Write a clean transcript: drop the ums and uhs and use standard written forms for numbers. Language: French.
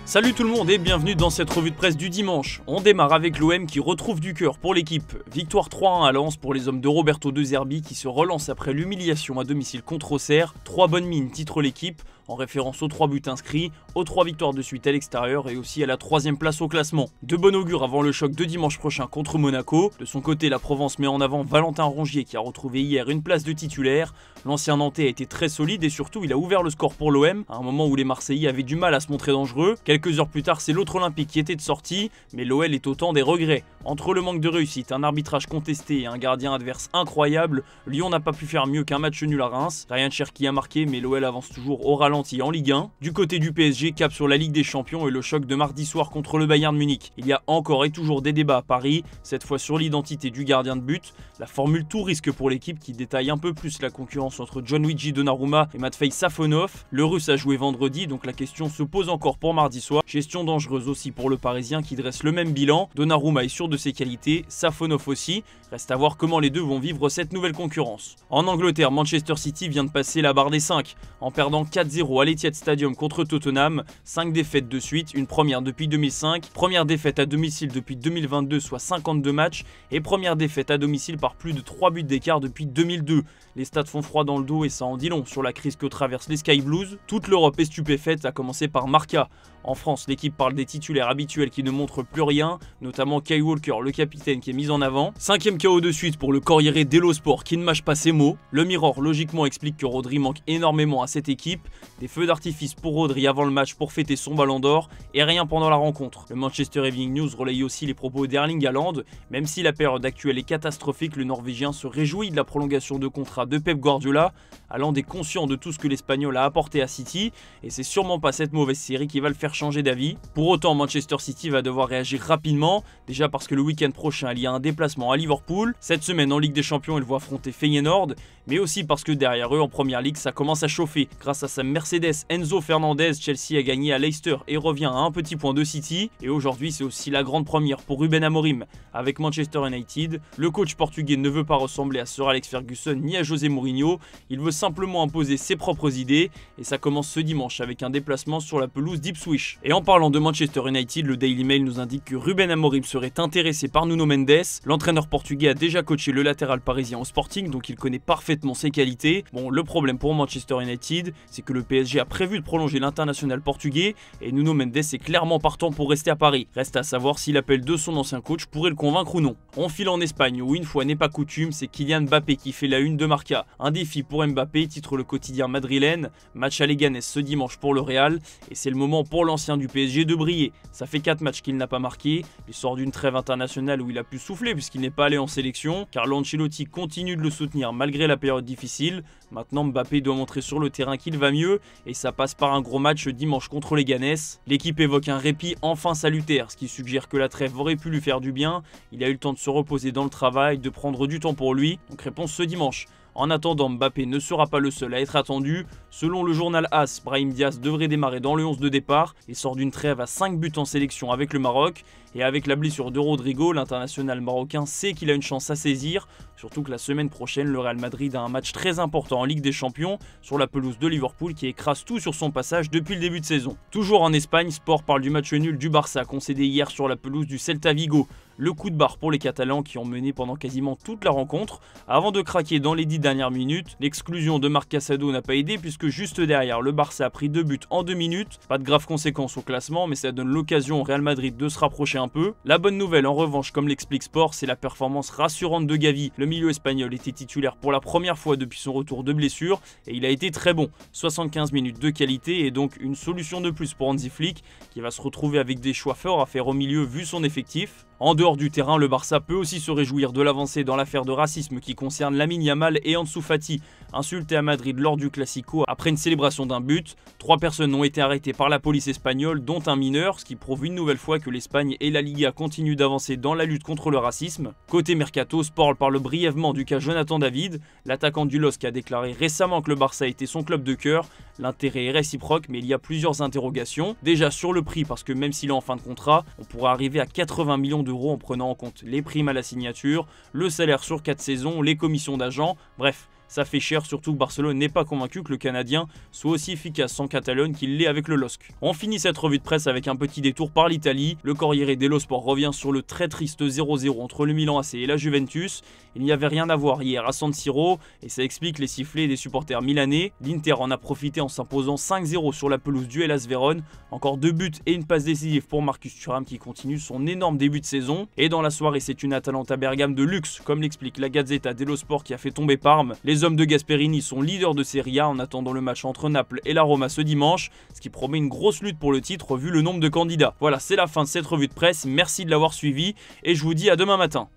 Salut tout le monde et bienvenue dans cette revue de presse du dimanche. On démarre avec l'OM qui retrouve du cœur pour l'équipe. Victoire 3-1 à Lens pour les hommes de Roberto De Zerbi qui se relance après l'humiliation à domicile contre Auxerre. 3 bonnes mines titre l'équipe, en référence aux 3 buts inscrits, aux 3 victoires de suite à l'extérieur et aussi à la 3e place au classement. De bon augure avant le choc de dimanche prochain contre Monaco. De son côté, la Provence met en avant Valentin Rongier qui a retrouvé hier une place de titulaire. L'ancien Nantais a été très solide et surtout il a ouvert le score pour l'OM, à un moment où les Marseillais avaient du mal à se montrer dangereux. Quelques heures plus tard, c'est l'autre Olympique qui était de sortie, mais l'OL est au temps des regrets. Entre le manque de réussite, un arbitrage contesté et un gardien adverse incroyable, Lyon n'a pas pu faire mieux qu'un match nul à Reims. Ryan Cherki a marqué, mais l'OL avance toujours au ralenti en Ligue 1. Du côté du PSG, cap sur la Ligue des Champions et le choc de mardi soir contre le Bayern Munich. Il y a encore et toujours des débats à Paris, cette fois sur l'identité du gardien de but. La formule tout risque pour l'équipe qui détaille un peu plus la concurrence entre Gianluigi Donnarumma et Matvei Safonov. Le Russe a joué vendredi, donc la question se pose encore pour mardi soir. Gestion dangereuse aussi pour le Parisien qui dresse le même bilan. Donnarumma est sûr de ses qualités, Safonov aussi. Reste à voir comment les deux vont vivre cette nouvelle concurrence. En Angleterre, Manchester City vient de passer la barre des 5 en perdant 4-0 à l'Etihad Stadium contre Tottenham. 5 défaites de suite, une première depuis 2005, première défaite à domicile depuis 2022 soit 52 matchs et première défaite à domicile par plus de 3 buts d'écart depuis 2002. Les stats font froid dans le dos et ça en dit long sur la crise que traversent les Sky Blues. Toute l'Europe est stupéfaite, à commencer par Marca. En France, l'équipe parle des titulaires habituels qui ne montrent plus rien, notamment Kyle Walker, le capitaine qui est mis en avant. 5e KO de suite pour le Corriere dello Sport qui ne mâche pas ses mots. Le Mirror logiquement explique que Rodri manque énormément à cette équipe. Des feux d'artifice pour Rodri avant le match pour fêter son ballon d'or et rien pendant la rencontre. Le Manchester Evening News relaye aussi les propos d'Erling Haaland. Même si la période actuelle est catastrophique, le Norvégien se réjouit de la prolongation de contrat de Pep Guardiola. Haaland est conscient de tout ce que l'Espagnol a apporté à City et c'est sûrement pas cette mauvaise série qui va le faire changer d'avis. Pour autant, Manchester City va devoir réagir rapidement, déjà parce que le week-end prochain il y a un déplacement à Liverpool. Cette semaine en Ligue des Champions, ils vont affronter Feyenoord, mais aussi parce que derrière eux en Première Ligue ça commence à chauffer. Grâce à sa Mercedes Enzo Fernandez, Chelsea a gagné à Leicester et revient à un petit point de City. Et aujourd'hui c'est aussi la grande première pour Ruben Amorim avec Manchester United. Le coach portugais ne veut pas ressembler à Sir Alex Ferguson ni à José Mourinho, il veut simplement imposer ses propres idées et ça commence ce dimanche avec un déplacement sur la pelouse d'Ipswich. Et en parlant de Manchester United, le Daily Mail nous indique que Ruben Amorim serait intéressé par Nuno Mendes. L'entraîneur portugais a déjà coaché le latéral parisien au Sporting, donc il connaît parfaitement ses qualités. Bon, le problème pour Manchester United, c'est que le PSG a prévu de prolonger l'international portugais et Nuno Mendes est clairement partant pour rester à Paris. Reste à savoir si l'appel de son ancien coach pourrait le convaincre ou non. On file en Espagne où une fois n'est pas coutume, c'est Kylian Mbappé qui fait la une de Marca. Un défi pour Mbappé, titre le quotidien madrilène. Match à Leganés ce dimanche pour le Real et c'est le moment pour l'ancien du PSG de briller. Ça fait 4 matchs qu'il n'a pas marqué, il sort d'une trêve internationale où il a pu souffler puisqu'il n'est pas allé en sélection. Carlo Ancelotti continue de le soutenir malgré la période difficile. Maintenant Mbappé doit montrer sur le terrain qu'il va mieux et ça passe par un gros match dimanche contre Leganés. L'équipe évoque un répit enfin salutaire, ce qui suggère que la trêve aurait pu lui faire du bien. Il a eu le temps de se reposer dans le travail, de prendre du temps pour lui. Donc réponse ce dimanche. En attendant, Mbappé ne sera pas le seul à être attendu. Selon le journal AS, Brahim Diaz devrait démarrer dans le 11 de départ. Il sort d'une trêve à 5 buts en sélection avec le Maroc. Et avec la blessure de Rodrigo, l'international marocain sait qu'il a une chance à saisir. Surtout que la semaine prochaine, le Real Madrid a un match très important en Ligue des Champions sur la pelouse de Liverpool qui écrase tout sur son passage depuis le début de saison. Toujours en Espagne, Sport parle du match nul du Barça concédé hier sur la pelouse du Celta Vigo. Le coup de barre pour les Catalans qui ont mené pendant quasiment toute la rencontre avant de craquer dans les 10 dernières minutes. L'exclusion de Marc Casado n'a pas aidé puisque juste derrière, le Barça a pris 2 buts en 2 minutes. Pas de graves conséquences au classement mais ça donne l'occasion au Real Madrid de se rapprocher un peu. La bonne nouvelle en revanche, comme l'explique Sport, c'est la performance rassurante de Gavi. Le milieu espagnol était titulaire pour la première fois depuis son retour de blessure et il a été très bon. 75 minutes de qualité et donc une solution de plus pour Hansi Flick qui va se retrouver avec des choix forts à faire au milieu vu son effectif. En dehors du terrain, le Barça peut aussi se réjouir de l'avancée dans l'affaire de racisme qui concerne Lamine Yamal et Ansu Fati, insultés à Madrid lors du Classico après une célébration d'un but. 3 personnes ont été arrêtées par la police espagnole, dont un mineur, ce qui prouve une nouvelle fois que l'Espagne et la Liga continuent d'avancer dans la lutte contre le racisme. Côté Mercato, Sport parle brièvement du cas Jonathan David, l'attaquant du LOSC a déclaré récemment que le Barça était son club de cœur. L'intérêt est réciproque, mais il y a plusieurs interrogations. Déjà sur le prix, parce que même s'il est en fin de contrat, on pourrait arriver à 80 millions d'euros en prenant en compte les primes à la signature, le salaire sur 4 saisons, les commissions d'agents, bref. Ça fait cher, surtout que Barcelone n'est pas convaincu que le Canadien soit aussi efficace en Catalogne qu'il l'est avec le LOSC. On finit cette revue de presse avec un petit détour par l'Italie. Le Corriere dello Sport revient sur le très triste 0-0 entre le Milan AC et la Juventus. Il n'y avait rien à voir hier à San Siro et ça explique les sifflets des supporters milanais. L'Inter en a profité en s'imposant 5-0 sur la pelouse du Hellas Vérone. Encore 2 buts et une passe décisive pour Marcus Thuram qui continue son énorme début de saison. Et dans la soirée, c'est une Atalanta Bergame de luxe, comme l'explique la Gazzetta dello Sport qui a fait tomber Parme. Les hommes de Gasperini sont leaders de Serie A en attendant le match entre Naples et la Roma ce dimanche, ce qui promet une grosse lutte pour le titre vu le nombre de candidats. Voilà, c'est la fin de cette revue de presse, merci de l'avoir suivi et je vous dis à demain matin.